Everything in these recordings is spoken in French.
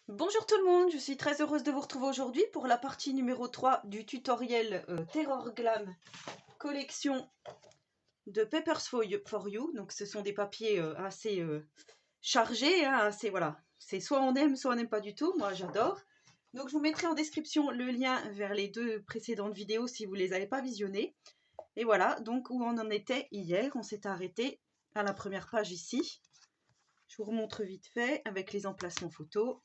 Bonjour tout le monde, je suis très heureuse de vous retrouver aujourd'hui pour la partie numéro 3 du tutoriel Terror Glam collection de Papers for You. Donc ce sont des papiers assez chargés, hein, assez, voilà. C'est soit on aime, soit on n'aime pas du tout, moi j'adore. Donc je vous mettrai en description le lien vers les deux précédentes vidéos si vous ne les avez pas visionnées. Et voilà, donc où on en était hier, on s'est arrêté à la première page ici. Je vous remontre vite fait avec les emplacements photos.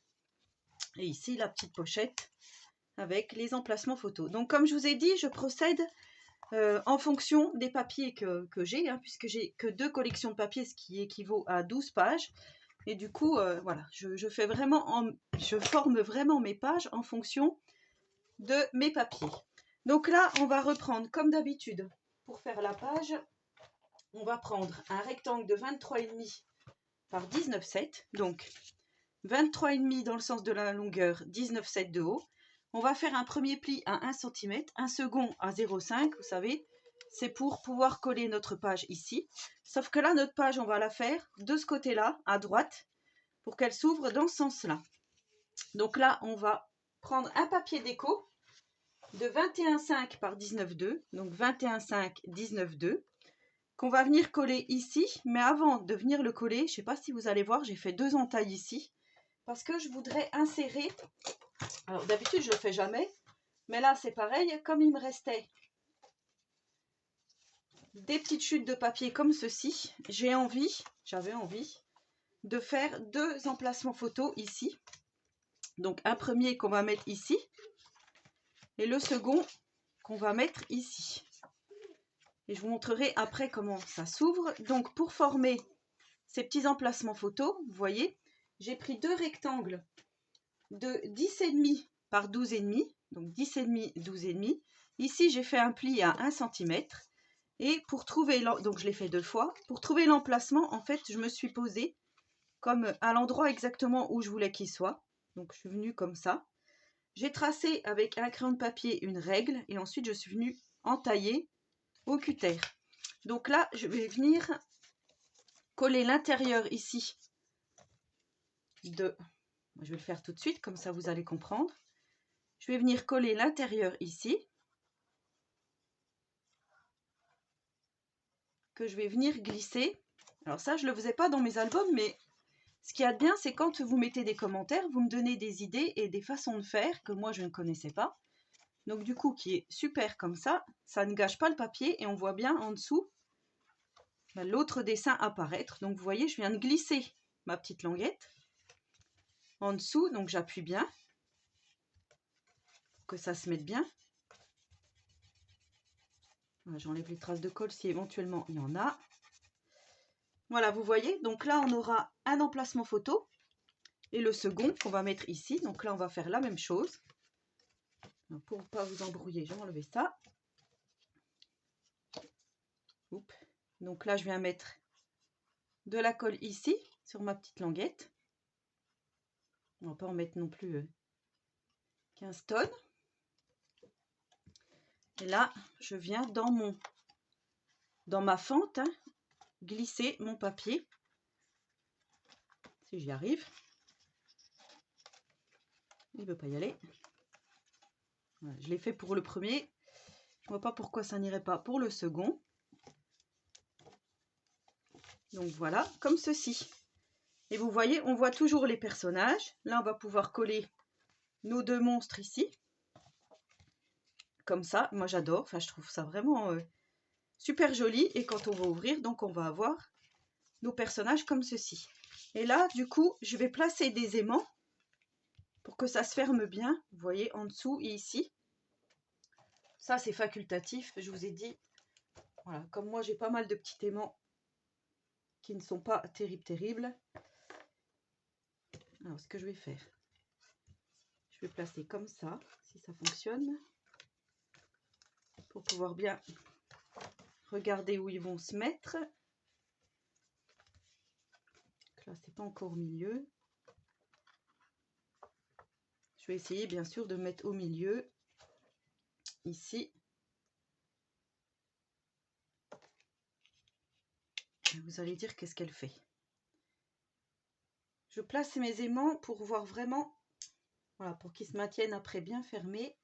Et ici, la petite pochette avec les emplacements photos. Donc, comme je vous ai dit, je procède en fonction des papiers que j'ai, hein, puisque j'ai que 2 collections de papiers, ce qui équivaut à 12 pages. Et du coup, voilà, je forme vraiment mes pages en fonction de mes papiers. Donc là, on va reprendre comme d'habitude. Pour faire la page, on va prendre un rectangle de 23,5 par 19,7. Donc, 23,5 dans le sens de la longueur, 19,7 de haut. On va faire un premier pli à 1 cm, un second à 0,5, vous savez, c'est pour pouvoir coller notre page ici. Sauf que là, notre page, on va la faire de ce côté-là, à droite, pour qu'elle s'ouvre dans ce sens-là. Donc là, on va prendre un papier déco de 21,5 par 19,2, donc 21,5, 19,2, qu'on va venir coller ici. Mais avant de venir le coller, je ne sais pas si vous allez voir, j'ai fait 2 entailles ici, parce que je voudrais insérer, alors d'habitude je le fais jamais, mais là c'est pareil, comme il me restait des petites chutes de papier comme ceci, j'avais envie de faire 2 emplacements photos ici. Donc un premier qu'on va mettre ici et le second qu'on va mettre ici. Et je vous montrerai après comment ça s'ouvre. Donc pour former ces petits emplacements photos, vous voyez, j'ai pris 2 rectangles de 10,5 par 12,5, donc 10,5, 12,5. Ici, j'ai fait un pli à 1 cm. Et pour trouver, donc je l'ai fait 2 fois, pour trouver l'emplacement, en fait, je me suis posée comme à l'endroit exactement où je voulais qu'il soit. Donc je suis venue comme ça. J'ai tracé avec un crayon de papier une règle et ensuite je suis venue entailler au cutter. Donc là, je vais venir coller l'intérieur ici de... Je vais le faire tout de suite, comme ça vous allez comprendre. Je vais venir coller l'intérieur ici, que je vais venir glisser. Alors ça, je ne le faisais pas dans mes albums, mais ce qu'il y a de bien, c'est quand vous mettez des commentaires, vous me donnez des idées et des façons de faire que moi, je ne connaissais pas. Donc du coup, qui est super comme ça ne gâche pas le papier et on voit bien en dessous l'autre dessin apparaître. Donc vous voyez, je viens de glisser ma petite languette en dessous, donc j'appuie bien pour que ça se mette bien. J'enlève les traces de colle si éventuellement il y en a. Voilà, vous voyez, donc là on aura un emplacement photo et le second qu'on va mettre ici. Donc là on va faire la même chose. Alors, pour ne pas vous embrouiller, je vais enlever ça. Oups. Donc là je viens mettre de la colle ici sur ma petite languette. On ne va pas en mettre non plus 15 tonnes. Et là je viens dans ma fente, hein, glisser mon papier. Si j'y arrive. Il ne veut pas y aller. Voilà, je l'ai fait pour le premier. Je ne vois pas pourquoi ça n'irait pas pour le second. Donc voilà, comme ceci. Et vous voyez, on voit toujours les personnages. Là, on va pouvoir coller nos 2 monstres ici. Comme ça, moi j'adore. Enfin, je trouve ça vraiment super joli. Et quand on va ouvrir, donc on va avoir nos personnages comme ceci. Et là, du coup, je vais placer des aimants pour que ça se ferme bien. Vous voyez, en dessous et ici. Ça, c'est facultatif, je vous ai dit. Voilà, comme moi, j'ai pas mal de petits aimants qui ne sont pas terribles. Alors, ce que je vais faire, je vais placer comme ça, si ça fonctionne, pour pouvoir bien regarder où ils vont se mettre. Donc là, c'est pas encore au milieu. Je vais essayer, bien sûr, de mettre au milieu, ici. Vous allez dire qu'est-ce qu'elle fait. Je place mes aimants pour voir vraiment Voilà, pour qu'ils se maintiennent après bien fermés.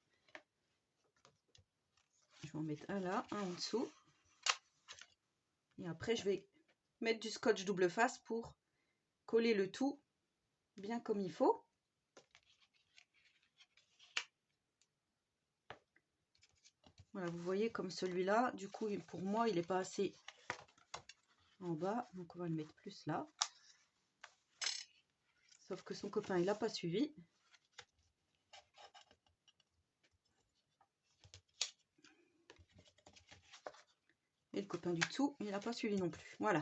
Je vais en mettre un là, un en dessous. Et après, je vais mettre du scotch double face pour coller le tout bien comme il faut. Voilà, vous voyez comme celui-là, du coup, pour moi, il n'est pas assez en bas. Donc, on va le mettre plus là. Sauf que son copain, il n'a pas suivi. Et le copain du dessous, il n'a pas suivi non plus. Voilà.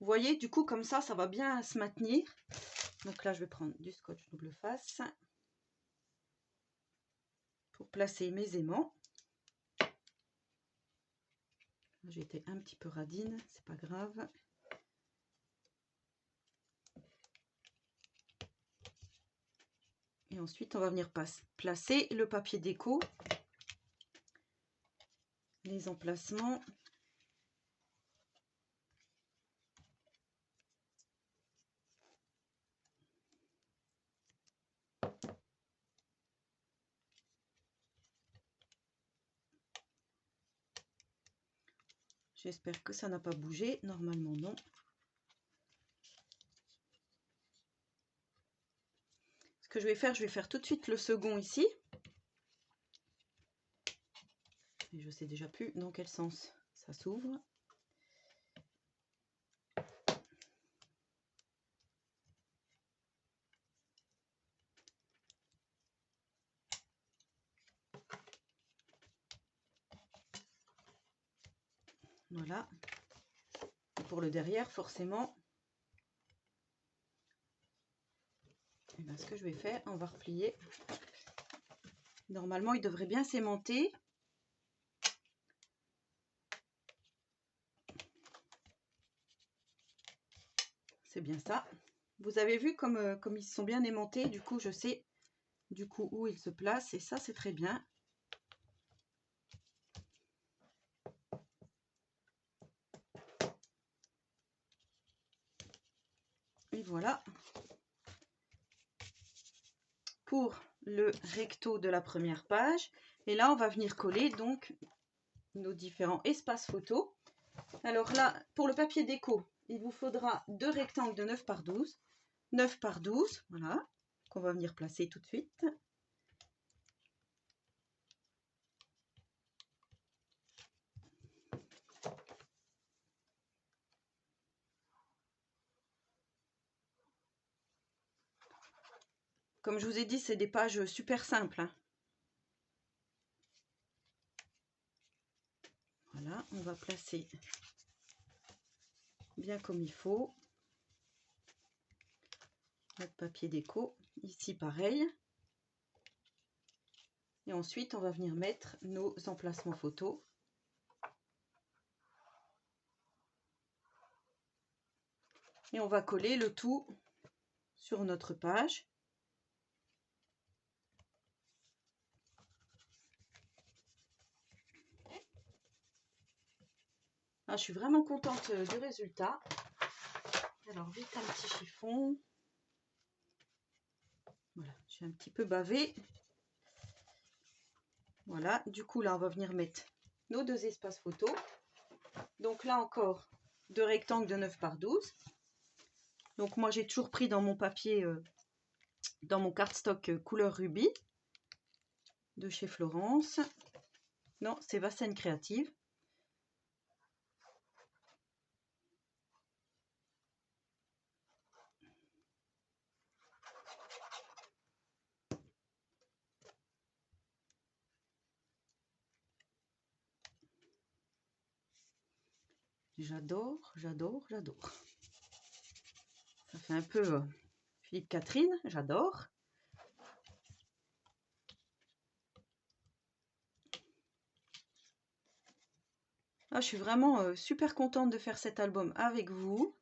Vous voyez, du coup, comme ça va bien se maintenir. Donc là, je vais prendre du scotch double face pour placer mes aimants. J'ai été un petit peu radine, c'est pas grave. Et ensuite, on va venir placer le papier déco, les emplacements. J'espère que ça n'a pas bougé. Normalement, non. Ce que je vais faire tout de suite le second ici. Et je sais déjà plus dans quel sens ça s'ouvre. Voilà. Et pour le derrière, forcément, et bien, ce que je vais faire, on va replier. Normalement, il devrait bien s'aimanter. C'est bien ça. Vous avez vu comme ils sont bien aimantés. Du coup, je sais du coup où ils se placent. Et ça, c'est très bien. Et voilà. Pour le recto de la première page. Et là, on va venir coller donc nos différents espaces photos. Alors là, pour le papier déco, il vous faudra 2 rectangles de 9 par 12. 9 par 12, voilà, qu'on va venir placer tout de suite. Comme je vous ai dit, c'est des pages super simples, hein. Voilà, on va placer bien comme il faut notre papier déco. Ici, pareil. Et ensuite, on va venir mettre nos emplacements photos. Et on va coller le tout sur notre page. Ah, je suis vraiment contente du résultat. Alors, vite un petit chiffon. Voilà, j'ai un petit peu bavé. Voilà, du coup, là, on va venir mettre nos 2 espaces photos. Donc là encore, 2 rectangles de 9 par 12. Donc moi, j'ai toujours pris dans mon papier, dans mon cardstock couleur rubis de chez Florence. Non, c'est Vassen Créative. J'adore, j'adore, j'adore. Ça fait un peu Philippe Catherine, j'adore. Ah, je suis vraiment super contente de faire cet album avec vous.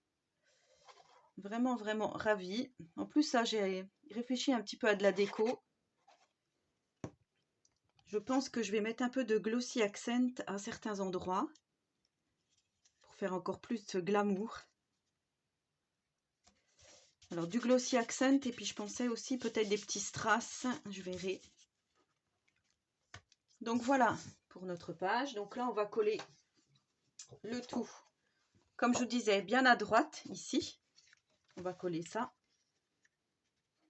Vraiment, vraiment ravie. En plus, ça, j'ai réfléchi un petit peu à de la déco. Je pense que je vais mettre un peu de glossy accent à certains endroits pour faire encore plus de glamour. Alors du Glossy Accent et puis je pensais aussi peut-être des petits strass, je verrai. Donc voilà pour notre page. Donc là on va coller le tout, comme je vous disais, bien à droite ici. On va coller ça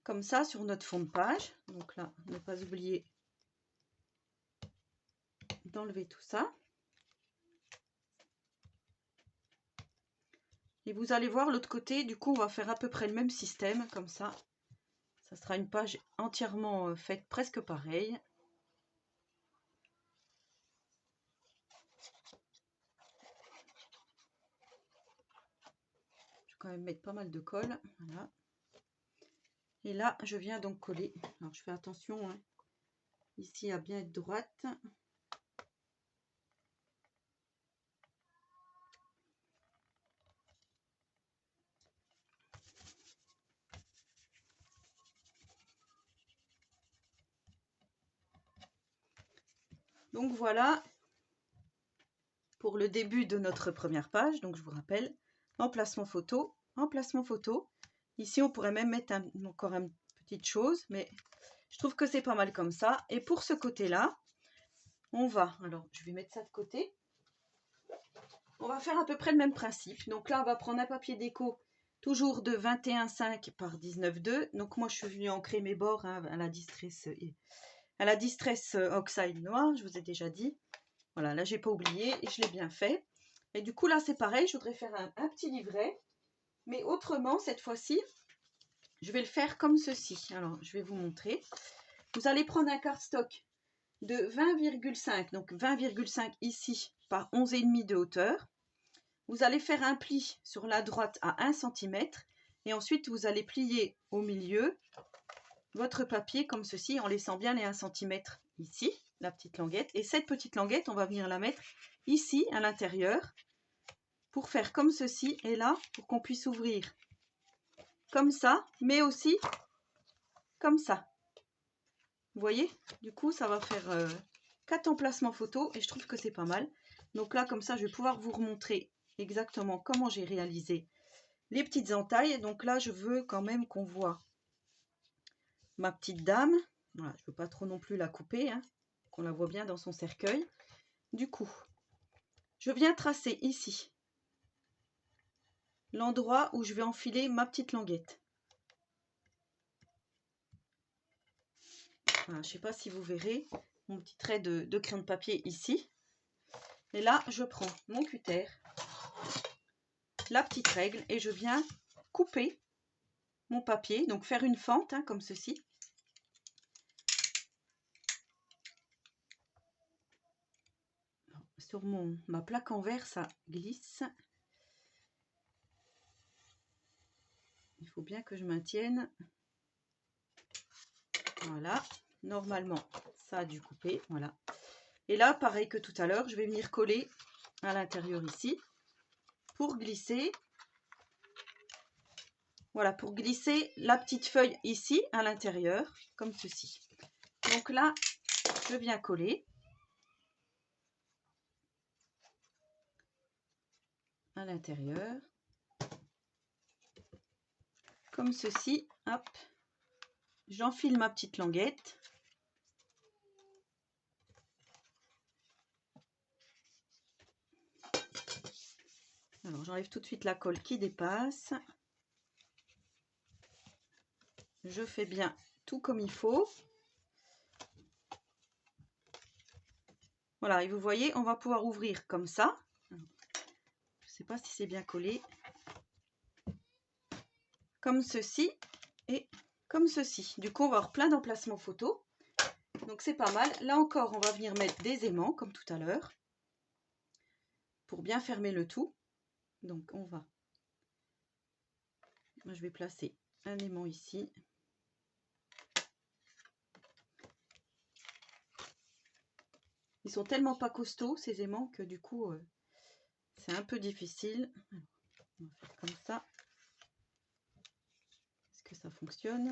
comme ça sur notre fond de page. Donc là, ne pas oublier d'enlever tout ça. Et vous allez voir l'autre côté, du coup on va faire à peu près le même système, comme ça. Ça sera une page entièrement faite presque pareil. Je vais quand même mettre pas mal de colle, voilà. Et là, je viens donc coller. Alors je fais attention, hein, ici à bien être droite. Donc voilà pour le début de notre première page. Donc je vous rappelle, emplacement photo, emplacement photo. Ici on pourrait même mettre encore une petite chose, mais je trouve que c'est pas mal comme ça. Et pour ce côté-là, on va, alors je vais mettre ça de côté. On va faire à peu près le même principe. Donc là on va prendre un papier déco, toujours de 21,5 par 19,2. Donc moi je suis venue ancrer mes bords hein, à la Distress Oxide noir, je vous ai déjà dit. Voilà, là j'ai pas oublié et je l'ai bien fait. Et du coup là c'est pareil, je voudrais faire un petit livret, mais autrement cette fois-ci, je vais le faire comme ceci. Alors je vais vous montrer. Vous allez prendre un cardstock de 20,5, donc 20,5 ici par 11,5 de hauteur. Vous allez faire un pli sur la droite à 1 cm et ensuite vous allez plier au milieu votre papier comme ceci en laissant bien les 1 cm ici, la petite languette. Et cette petite languette, on va venir la mettre ici à l'intérieur pour faire comme ceci et là pour qu'on puisse ouvrir comme ça, mais aussi comme ça. Vous voyez, du coup ça va faire 4 emplacements photos et je trouve que c'est pas mal. Donc là comme ça je vais pouvoir vous remontrer exactement comment j'ai réalisé les petites entailles. Donc là je veux quand même qu'on voit ma petite dame. Voilà, je ne veux pas trop non plus la couper, hein, qu'on la voit bien dans son cercueil. Du coup, je viens tracer ici l'endroit où je vais enfiler ma petite languette. Voilà, je ne sais pas si vous verrez mon petit trait de crayon de papier ici. Et là, je prends mon cutter, la petite règle, et je viens couper mon papier, donc faire une fente, hein, comme ceci. Sur ma plaque en verre, ça glisse. Il faut bien que je maintienne. Voilà, normalement, ça a dû couper, voilà. Et là, pareil que tout à l'heure, je vais venir coller à l'intérieur ici pour glisser. Voilà, pour glisser la petite feuille ici à l'intérieur, comme ceci. Donc là, je viens coller à l'intérieur, comme ceci. Hop, j'enfile ma petite languette. Alors, j'enlève tout de suite la colle qui dépasse. Je fais bien tout comme il faut. Voilà, et vous voyez, on va pouvoir ouvrir comme ça. Je ne sais pas si c'est bien collé. Comme ceci et comme ceci. Du coup, on va avoir plein d'emplacements photos. Donc, c'est pas mal. Là encore, on va venir mettre des aimants, comme tout à l'heure, pour bien fermer le tout. Donc, on va... Moi, je vais placer un aimant ici. Ils sont tellement pas costauds, ces aimants, que du coup, c'est un peu difficile. Alors, on va faire comme ça. Est-ce que ça fonctionne?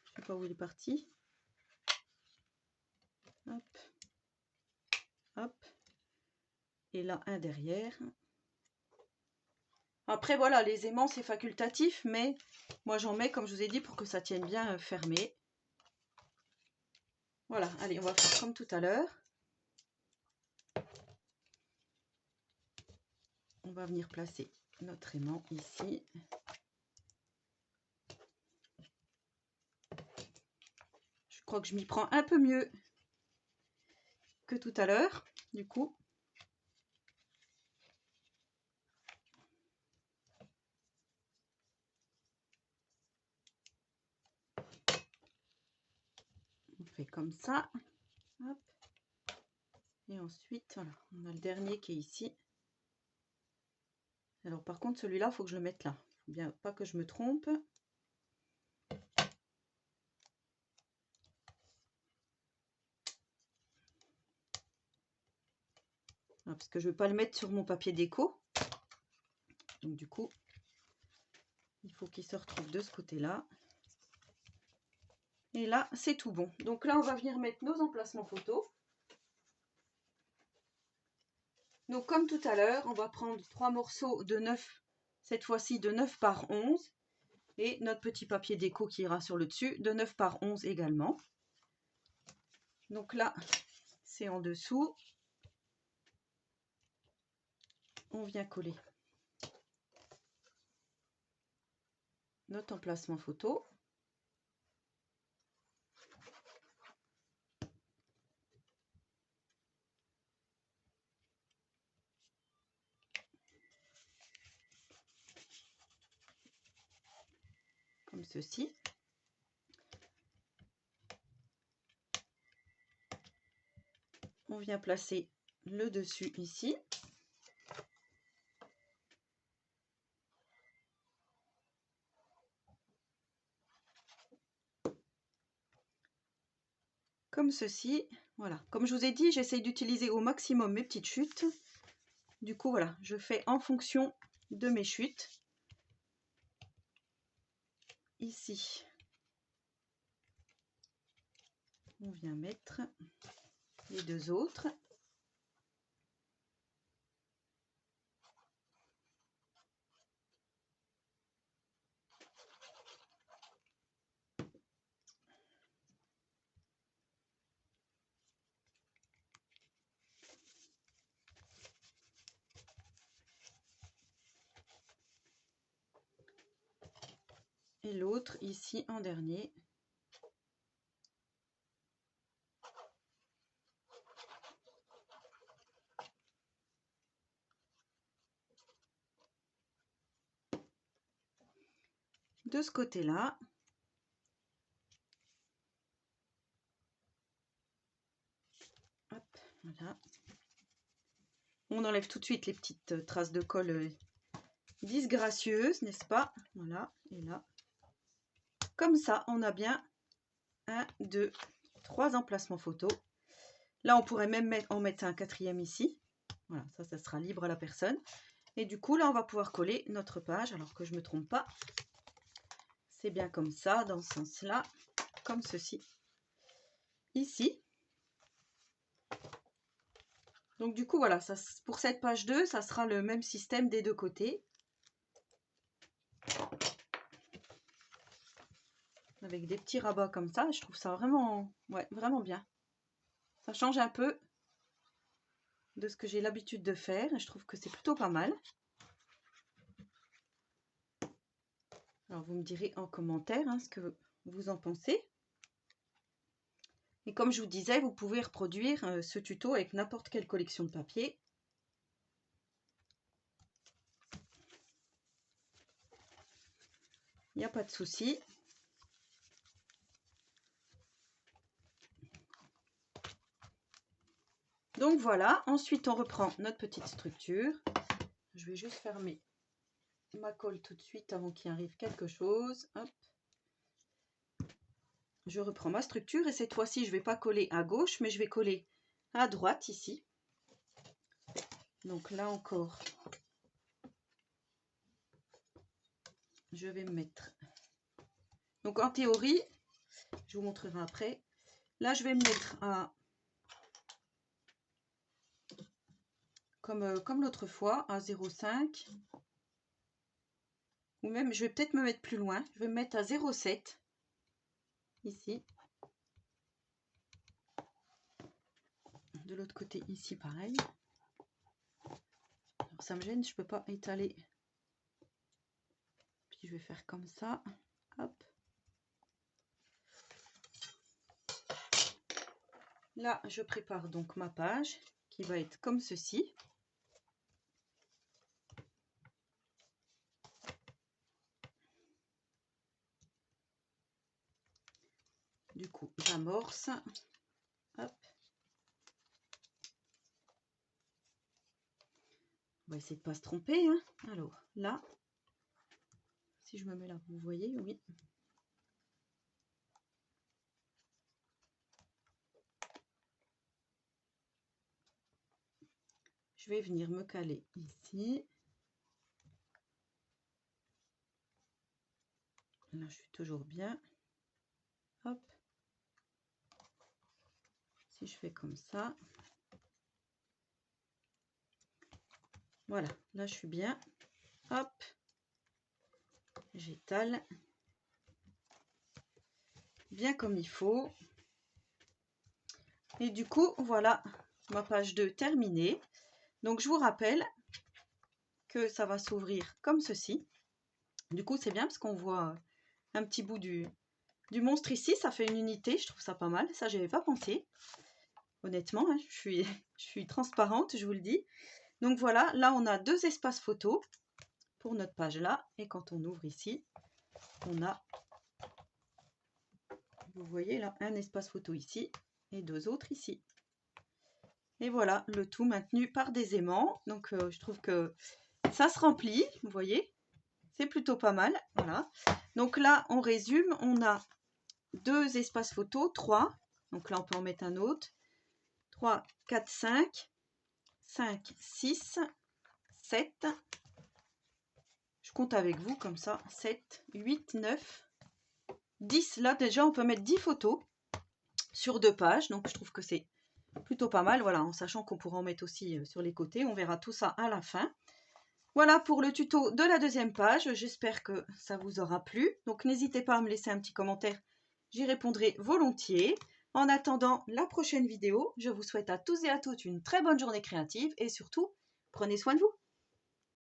Je ne sais pas où il est parti. Hop. Hop. Et là, un derrière. Après, voilà, les aimants, c'est facultatif, mais moi, j'en mets, comme je vous ai dit, pour que ça tienne bien fermé. Voilà, allez, on va faire comme tout à l'heure. On va venir placer notre aimant ici. Je crois que je m'y prends un peu mieux que tout à l'heure, du coup. On fait comme ça. Hop. Et ensuite, voilà, on a le dernier qui est ici. Alors par contre, celui-là, il faut que je le mette là. Il ne faut bien pas que je me trompe. Parce que je ne veux pas le mettre sur mon papier déco. Donc du coup, il faut qu'il se retrouve de ce côté-là. Et là, c'est tout bon. Donc là, on va venir mettre nos emplacements photos. Donc comme tout à l'heure, on va prendre 3 morceaux de 9, cette fois-ci de 9 par 11. Et notre petit papier déco qui ira sur le dessus, de 9 par 11 également. Donc là, c'est en dessous. On vient coller notre emplacement photo. Comme ceci. On vient placer le dessus ici. Comme ceci. Voilà. Comme je vous ai dit, j'essaye d'utiliser au maximum mes petites chutes. Du coup, voilà, je fais en fonction de mes chutes. Ici, on vient mettre les deux autres. Et l'autre ici en dernier. De ce côté-là. Hop, voilà. On enlève tout de suite les petites traces de colle disgracieuses, n'est-ce pas? Voilà, et là. Comme ça, on a bien 1, 2, 3 emplacements photos. Là, on pourrait même en mettre un quatrième ici. Voilà, ça sera libre à la personne. Et du coup, là, on va pouvoir coller notre page, alors que je ne me trompe pas. C'est bien comme ça, dans ce sens-là, comme ceci. Ici. Donc, du coup, voilà, ça, pour cette page 2, ça sera le même système des deux côtés. Avec des petits rabats comme ça, je trouve ça vraiment, ouais, vraiment bien. Ça change un peu de ce que j'ai l'habitude de faire et je trouve que c'est plutôt pas mal. Alors vous me direz en commentaire ce que vous en pensez. Et comme je vous disais, vous pouvez reproduire ce tuto avec n'importe quelle collection de papier. Il n'y a pas de souci. Donc voilà, ensuite on reprend notre petite structure. Je vais juste fermer ma colle tout de suite avant qu'il arrive quelque chose. Hop. Je reprends ma structure et cette fois-ci, je ne vais pas coller à gauche, mais je vais coller à droite ici. Donc là encore, je vais me mettre. Donc en théorie, je vous montrerai après. Là, je vais me mettre à comme l'autre fois, à 0,5. ou même je vais peut-être me mettre plus loin, je vais me mettre à 0,7 ici. De l'autre côté ici pareil. Alors ça me gêne, je peux pas étaler. Puis je vais faire comme ça. Hop. Là, je prépare donc ma page qui va être comme ceci. Du coup, j'amorce. Hop. On va essayer de ne pas se tromper, hein. Alors, là, si je me mets là, vous voyez, oui. Je vais venir me caler ici. Là, je suis toujours bien. Hop. Si je fais comme ça. Voilà, là, je suis bien. Hop. J'étale. Bien comme il faut. Et du coup, voilà ma page 2 terminée. Donc, je vous rappelle que ça va s'ouvrir comme ceci. Du coup, c'est bien parce qu'on voit un petit bout du monstre ici. Ça fait une unité, je trouve ça pas mal. Ça, je n'avais pas pensé. Honnêtement, hein, je suis transparente, je vous le dis. Donc voilà, là, on a 2 espaces photos pour notre page là. Et quand on ouvre ici, on a, vous voyez là, un espace photo ici et 2 autres ici. Et voilà, le tout maintenu par des aimants. Donc, je trouve que ça se remplit, vous voyez. C'est plutôt pas mal, voilà. Donc là, on résume, on a 2 espaces photos, 3. Donc là, on peut en mettre un autre. 3, 4, 5, 5, 6, 7. Je compte avec vous comme ça. 7, 8, 9, 10. Là, déjà, on peut mettre 10 photos sur 2 pages. Donc, je trouve que c'est plutôt pas mal. Voilà, en sachant qu'on pourra en mettre aussi sur les côtés. On verra tout ça à la fin. Voilà pour le tuto de la 2e page. J'espère que ça vous aura plu. Donc, n'hésitez pas à me laisser un petit commentaire. J'y répondrai volontiers. En attendant la prochaine vidéo, je vous souhaite à tous et à toutes une très bonne journée créative et surtout, prenez soin de vous.